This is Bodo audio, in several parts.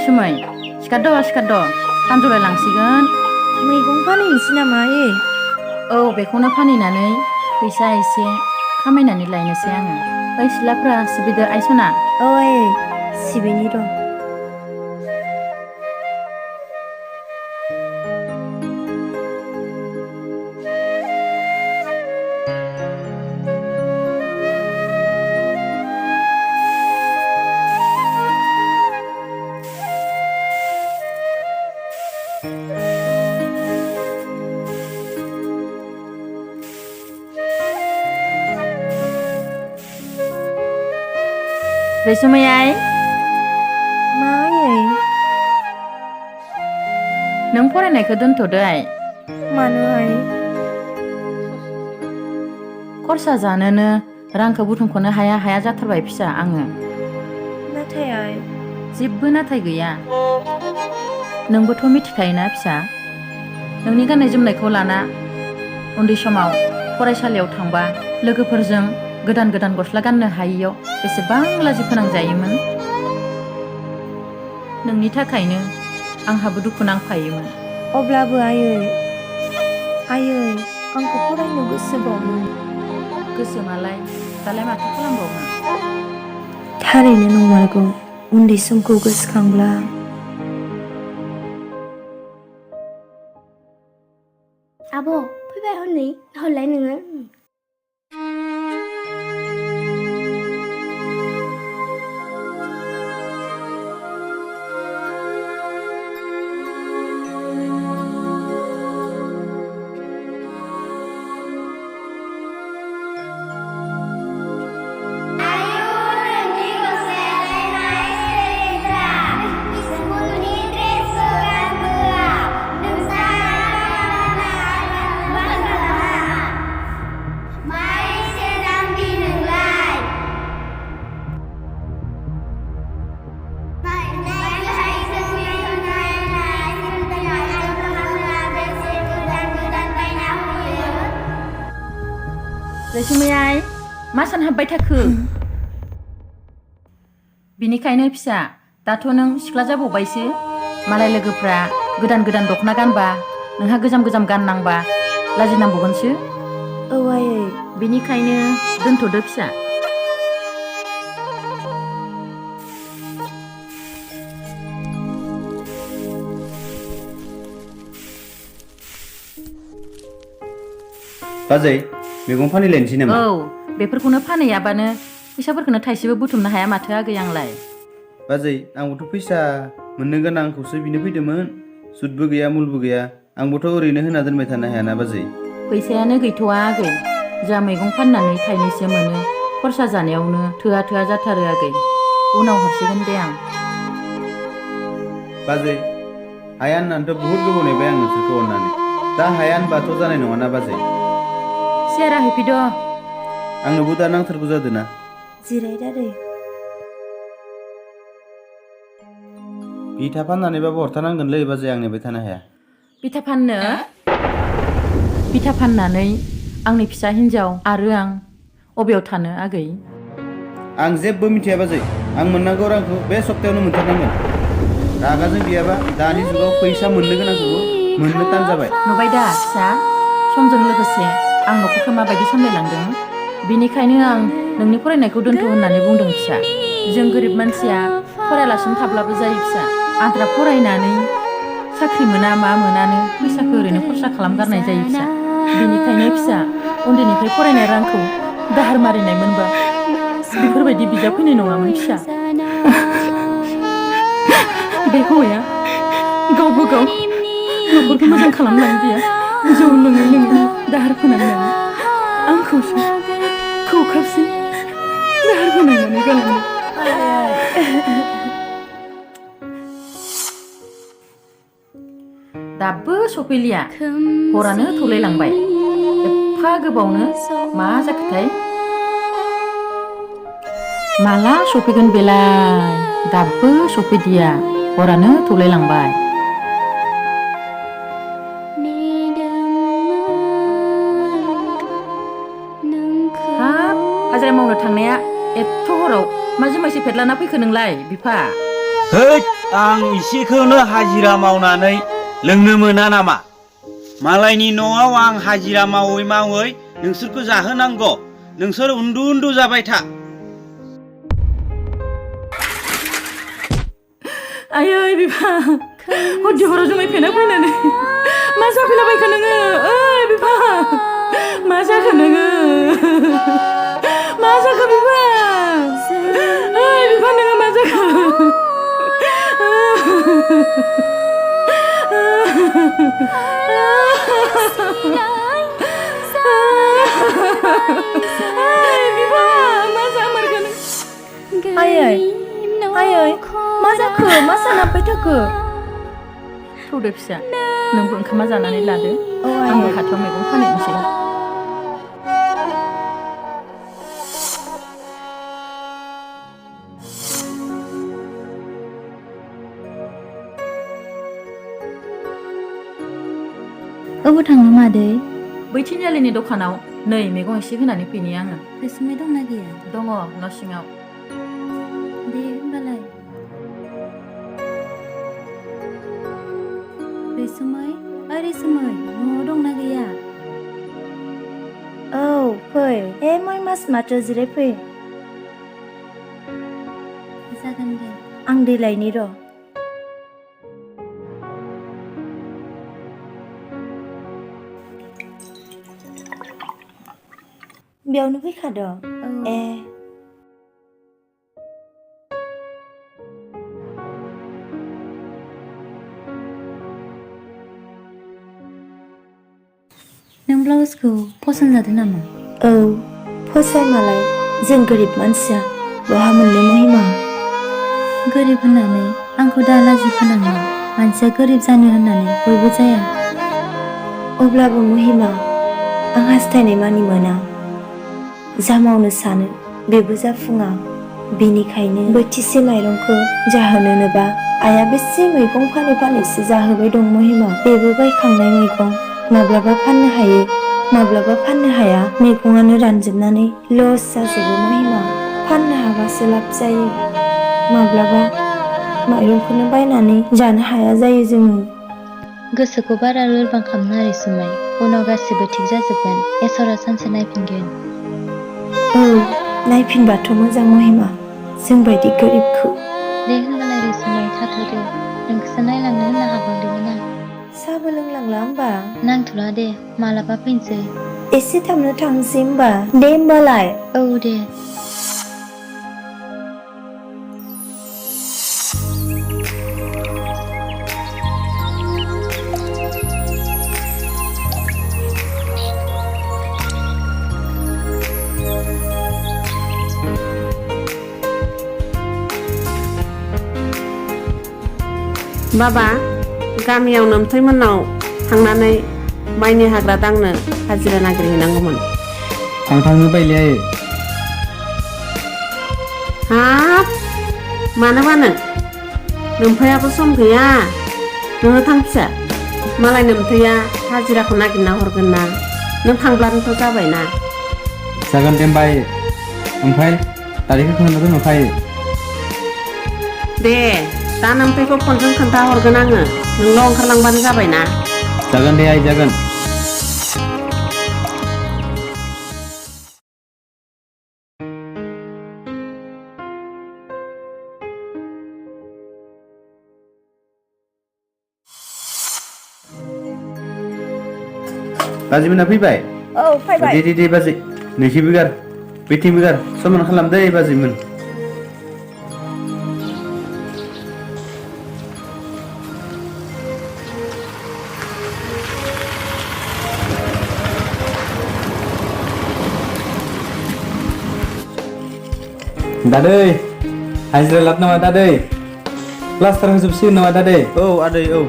रैसुमै सिखारद' सानजौलाय लांसिगोन। मैगं फानहैनोसै नामा आयै? औ बेखौनो फानहैनानै फैसा एसे खामायनानै लायनोसै आङो। ओइ सिथ्लाफ्रा सिबिदो आइसना। औ आयै सिबिनि र'। रैसुमै आइ मा आयै? नों फरायनायखौ दोनथ'दो आइ। मानो आइ? खरसा जानोनो रांखौ बुथुमख'नो हाया जाथारबाय फिसा आङो। नाथाय आइ जेबो नाथाय गैया। नोंबोथ' मिथिखायोना फिसा, नोंनि गाननाय जोमनायखौ लाना उन्दै समाव फरायसालियाव थांबा लोगोफोरजों गोदान गस्ला गाननो हायियाव बेसेबां लाजि फोनांजायोमोन। नोंनि थाखायनो आंहाबो दुखु नांफायोमोन। अब्लाबो आयै आंखौ फरायनो गोसोबावमोन। गोसोमालाय दालाय माथो खालामबावनो। थारैनो नंमारगौ, उन्दै समखौ गोसोखांब्ला आब' फैबाय हनै हरलाय नोङो। रैसुमै आइ मा सानहाबबाय थाखो? बिनिखायनो फिसा दाथ' नों सिख्ला जाबावबायसो। मालाय लोगोफ्रा गोदान दख'ना गानबा नोंहा गोजाम गाननांबा लाजिनांबावगोनसो। औ आयै। बिनिखायनो दोनथ'दो फिसा। बाजै मैगं फानहैलायनोसै नामा? औ बेफोरखौनो फानहैयाबानो फैसाफोरखौनो थाइसेबो बुथुमनो हाया माथो आगै आंलाय। बाजै आंबोथ' फैसा मोननो गोनांखौसो बिनो फैदोंमोन। सुदबो गैया मुलबो गैया, आंबोथ' ओरैनो होना दोनबाय थानो हायाना बाजै। फैसायानो गैथ'वा आगै, जा मैगं फाननानै थाइनैसो मोनो खरसा जानायावनो थोआ जाथारो आगै। उनाव हरसिगोन दे आं। बाजै हाया होननानैथ' बहुद गोबाव नेबाय आं नोंसोरखौ अननानै। दा हाया होनबाथ' जानाय नङाना बाजै। सियारा हैफैद'। आंनोबो दा नांथारगौ जादों ना। जिराय दादै। बिथा फाननानैबाबो हरथारनांगोनलै बाजै, आं नेबाय थानो हाया। बिथा फाननो? बिथा फाननानै आंनि फिसा हिन्जाव आरो आं अबेयाव थानो आगै? आं जेबो मिथिया बाजै, आं मोननांगौ रांखौ बे सप्तायावनो मोनथारनांगोन। रागाजों गैयाबा दानि जुगाव फैसा मोननो गोनांखौबो मोननो तान जाबाय। नुबाय दा फिसा, समजों लोगोसे आं न'खरखौ माबायदि सामलायलांदों। बिनिखायनो आं नोंनि फरायनायखौ दोनथ' होननानै बुंदों फिसा। जों गोरिब मानसिया फरायालासिनो थाब्लाबो जायो फिसा। आद्रा फरायनानै साख्रि मोना मा मोनानो फैसाखौ ओरैनो खरसा खालामगारनाय जायो फिसा। बिनिखायनो फिसा उन्दैनिफ्राय फरायनाय रांखौ दाहार मारिनाय मोनबा बेफोरबायदि बिजा फैनाय नङामोन फिसा। बे हौवाया गावबो गाव न'खरखौ मोजां खालामनानै गैया, जौ लोङै दाहार फोनांनानै आंखौसो खौखाबसिन दाहार फोनांनानै गालांदों। दाबो सफैलिया, हरानो थौलायलांबाय। एफा गोबावनो मा जाखोथाय? माला सफैगोन बेलाय, दाबो सफैदिया, हरानो थौलायलांबाय। हाब हाजिरा मावनो थांनाया एथ' हराव मा जुमायसो फेदलाना फैखो नोंलाय बिफा? है आं इसेखौनो हाजिरा मावनानै लोंनो मोना नामा? मालायनि न'आव आं हाजिरा मावै मावै नोंसोरखौ जाहोनांगौ। नोंसोर उन्दु उन्दु जाबाय था। आयै बिफा हरदि हराव जुमाय फेना फैनानै मा जाफैलाबायखो नोङो? ओइ बिफा मा जाखो नोङो? मा जाखो बिफा? ओइ बिफा नोङो मा जाखो? ओइ बिफा मा जामारखो नों? आयै आयै मा जाखो मा सानाबबाय थाखो? थौदो फिसा नोंबो ओंखामा जानानै लादो। औ आयै। आंबो हाथायाव मैगं फानहैनोसै। अबाव थांनो मादै? बैथिंजालिनि दखानाव नै मैगं एसे होनानै फैनि आङो। रैसुमै दंना गैया? दङ न' सिङाव। दे होमबालाय। रैसुमै ओइ रैसुमै न'आव दंना गैया? औ फै मय मास माथो जिरायफै। जागोन दे आं दै लायनि र'। बेयावनो फैखाद'? ए नों ब्लाउसखौ फसन जादों नामा? औ फसाय मालाय जों गोरिब मानसिया बहा मोननो महिमा। गोरिब होननानै आंखौ दा लाजि फोनांला। मानसिया गोरिब जानो होननानै बयबो जाया। अब्लाबो महिमा आं हास्थायनाय मानि मोना। जा मावनो सानो बेबो जाफुङा। बेनिखायनो बोथिसे माइरंखौ जाहोनोबा आइया बेसे मैगं फानै फानैसो जाहोबाय दं महिमा। बेबो बायखांनाय मैगं माब्लाबा फाननो हायो माब्लाबा फाननो हाया। मैगङानो रानजोबनानै लस जाजोबो महिमा। फाननो हाबासो लाब जायो। माब्लाबा माइरंखौनो बायनानै जानो हाया जायो जोङो। गोसोखौ बारा लोरबां खालामनो रैसुमै। उनाव गासिबो थिग जाजोबगोन। इसोरा सानसे नायफिनगोन। औ नायफिनबाथ' मोजां महिमा जोंबायदि गोरिबखौ। दे होनबालाय रैसुमै थाथ'दो। नोंखौसो नायलांनो होनना हाबलांदोंमोन आं। साहाबो लोंलांला होमबा? नांथ'ला दे मालाबा फैनोसै। एसे थाबनो थांसै होमबा। दे होमबालाय। औ दे। बाबा गामियाव नोमथैमोननाव थांनानै माइनि हाग्रा दांनो हाजिरा नागिरहैनांगौमोन। आं थांनो बायलै आयै। हाब मानो बानो? नोमफैयाबो सम गैया। नोंनो थां फिसा। मालाय नोमथैया हाजिराखौ नागिरना हरगोन ना। नों थांब्लानोथ' जाबायना। जागोन दे होमबा आयै। ओमफ्राय तारिखखौ खोन्थाना दोनहरखायो। दे दा नोमथैखौ फनजों खोन्थाहरगोन आङो। नोंल' ओंखारलांबानो जाबायना। जागोन दे आयै जागोन। बाजिमोना फैबाय? औ फैबाय। दे बाजै नैखि बिगार बेथिं बिगार समान खालामदो बाजैमोन। दादै हाजिरा लाद नामा दादै? प्लास्टार होजोबसिगोन नामा दादै? औ आदै औ।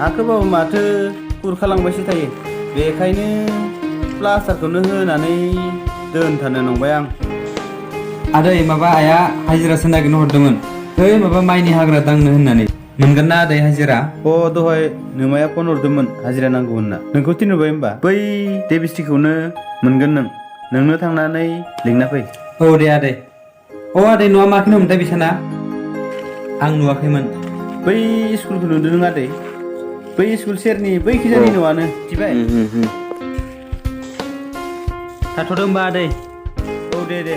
हाखोबाबो माथो खुरखालांबायसो थायो। बेखायनो प्लास्टारखौनो होनानै दोनथारनो नंबाय आं। आदै माबा आइया हाजिरासो नागिरनो हरदोंमोन। है माबा माइनि हाग्रा दांनो होननानै। मोनगोन ना आदै हाजिरा? दहाय नोमाया फन हरदोंमोन हाजिरा नांगौ होनना। नोंखौ थिनहरबाय होमबा? बै देबिस्टिखौनो मोनगोन नों। नोंनो थांनानै लिंना फै। औ दे आदै। अ आदै न'आ माखिनोमोनथाय बिसाना आं नुवाखैमोन बै स्कुलखौ नुदों नों आदै बै स्कुल सेरनि बै खिजानि न'आनो मिथिबाय थाथ'दो होमबा आदै औ दे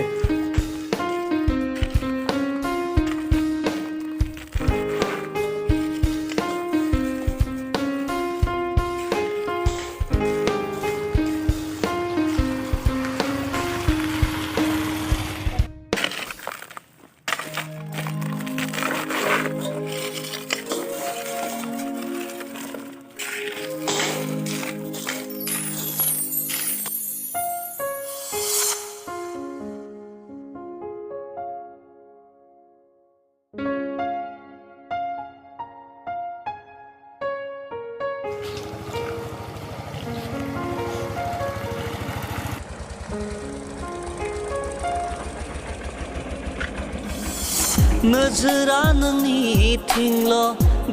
नोजोरा नोंनिथिंल'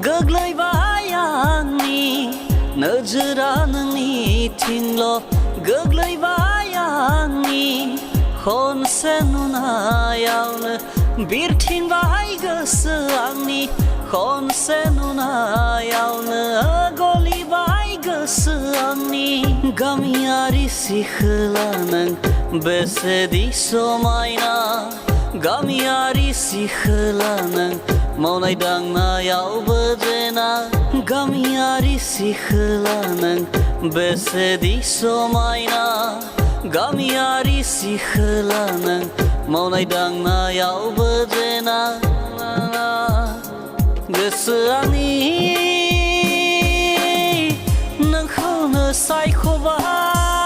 गोग्लैबाय आंनि नोजोरा नोंनिथिंल' गोग्लैबाय आंनि खनसे नुनायावनो बिरथिंबाय गोसो आंनि खनसे नुनायावनो गलिबाय गोसो आंनि गामियारि सिखोला नों बेसेदि समायना गामियारि सिखोला नों मावनाय दांनायावबो जेना गामियारि सिखोला नों बेसेदि समायना गामियारि सिखोला नों मावनाय दांनायावबो जेना गोसो आंनि नोंखौनो सायख'बाय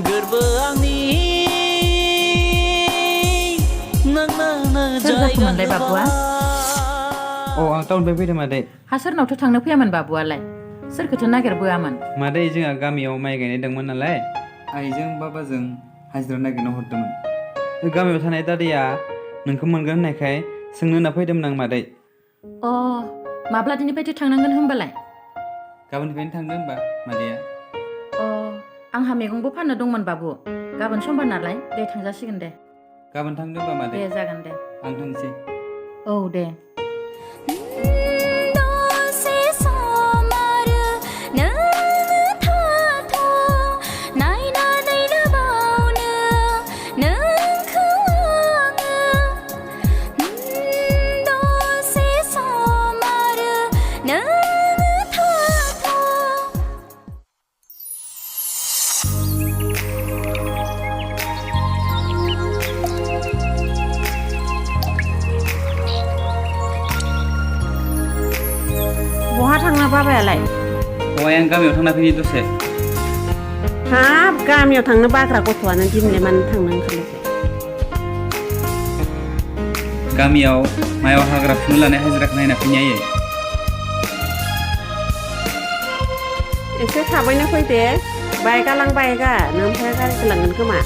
गोरबो आंनि सोर जाखोमोनलाय बाबुआ अ आं टाउननिफ्राय फैदों मादै हा सोरनावथ' थांनो फैयामोन बाबुआलाय सोरखौथो नागिरबोआमोन मादै जोंहा गामियाव माइ गायनाय दंमोन नालाय आइजों बाबाजों हाजिरा नागिरनो हरदोंमोन गामियाव थानाय दादैया नोंखौ मोनगोन होननायखाय सोंनो होनना फैदोंमोन आं मादै अ माब्ला दिननिफ्रायथो थांनांगोन होनबालाय गाबोननिफ्रायनो थांदो होनबा मादैया अ आंहा मैगंबो फाननो दंमोन बाबु गाबोन समबार नालाय दे थांजासिगोन दे गाबोन थांदो होनबा मादै दे जागोन दे आं थांसै औ दे दसे सम आरो नोंनो थाथ' नायनानैनो बावनो नोंखौ आङो दसे सम आरो नोंनो थाथ' बहा थांना बाबायालाय आं गामियाव थांना फैनि दसे हाब गामियाव थांनो बाग्रा गथ'आनो दिनैलाय मानो थांनो ओंखारनायसै गामियाव मायाव हाग्रा फुनो लानाय हाजिराखौ नायना फैनि आयै एसे थाबैनो फै दे बाइकआ लां बाइकआ नोमफाया गारिखौ लांगोन खोमा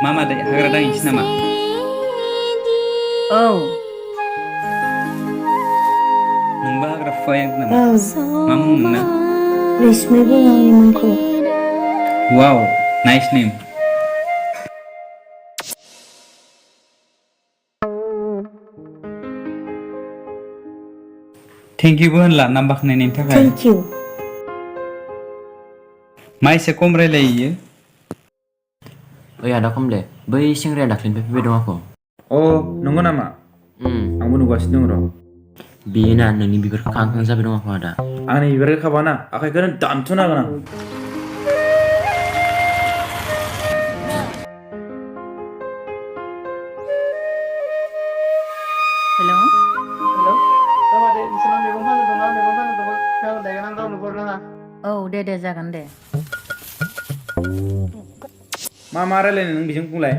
मा मादै हाग्रा दांहैनोसै नामा औ नोंबो हाग्रा फुबाय नामा औ मा मुं नोंना रेशमी बुङो आंनि मुंखौ वाव नाइस नेम थेंक इउबो होनला नाम बाख्नायनायनि थाखाय थेंक इउ मा एसे खम रायलायो ओइ आदा कमले बै सेंग्राया दाख्लैनिफ्राय फैबाय दं आंखौ अ नंगौ नामा आंबो नुगासिनो दं र' बेयो ना नोंनि बिबारखौ खाहां जाबाय दं आंखौ आदा आंनि बिबारखौ खाबाना आखाइखौनो दानस'नो हागोन आं हेल' औ दे जागोन दे मा रायलायनो नों बेजों बुंलाय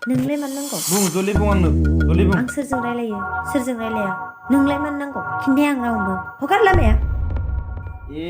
नोंलाय मानो नांगौ बुं जलि बुं आंनो जलि बुं आं सोरजों रायलायो सोरजों रायलाया नोंलाय मानो नांगौ खिन्थाया आं रावनोबो हगार लामाया ए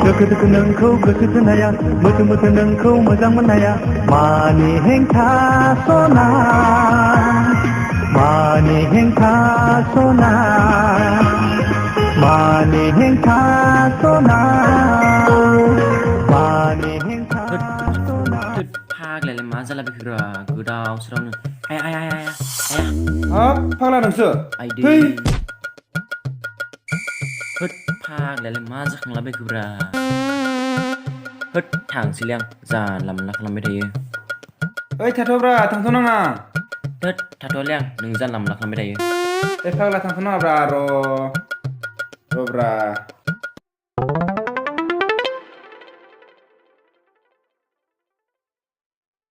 दोखो दोखो नोंखौ गोसो थोनाया मोथो मोथो नोंखौ मोजां मोननाया मानि हेंथा सना मानि हेंथा सना मानि हेंथा सना मानि हेंथा सना फाग्लायालाय मा जाला बेखौरा गोदाव सोरावनो आया हाब फाग्ला नोंसो आइदै है होद फाग्लायालाय मा जाखांला बेखौरा होद थांसैलै आं जानला मोनला खालामबाय थायो ओइ थाथ'ब्रा थांथ'नाङा होद थाथ'आलै आं नों जानला मोनला खालामबाय थायो ए फाग्ला थांथ'नाङाब्रा र'ब्रा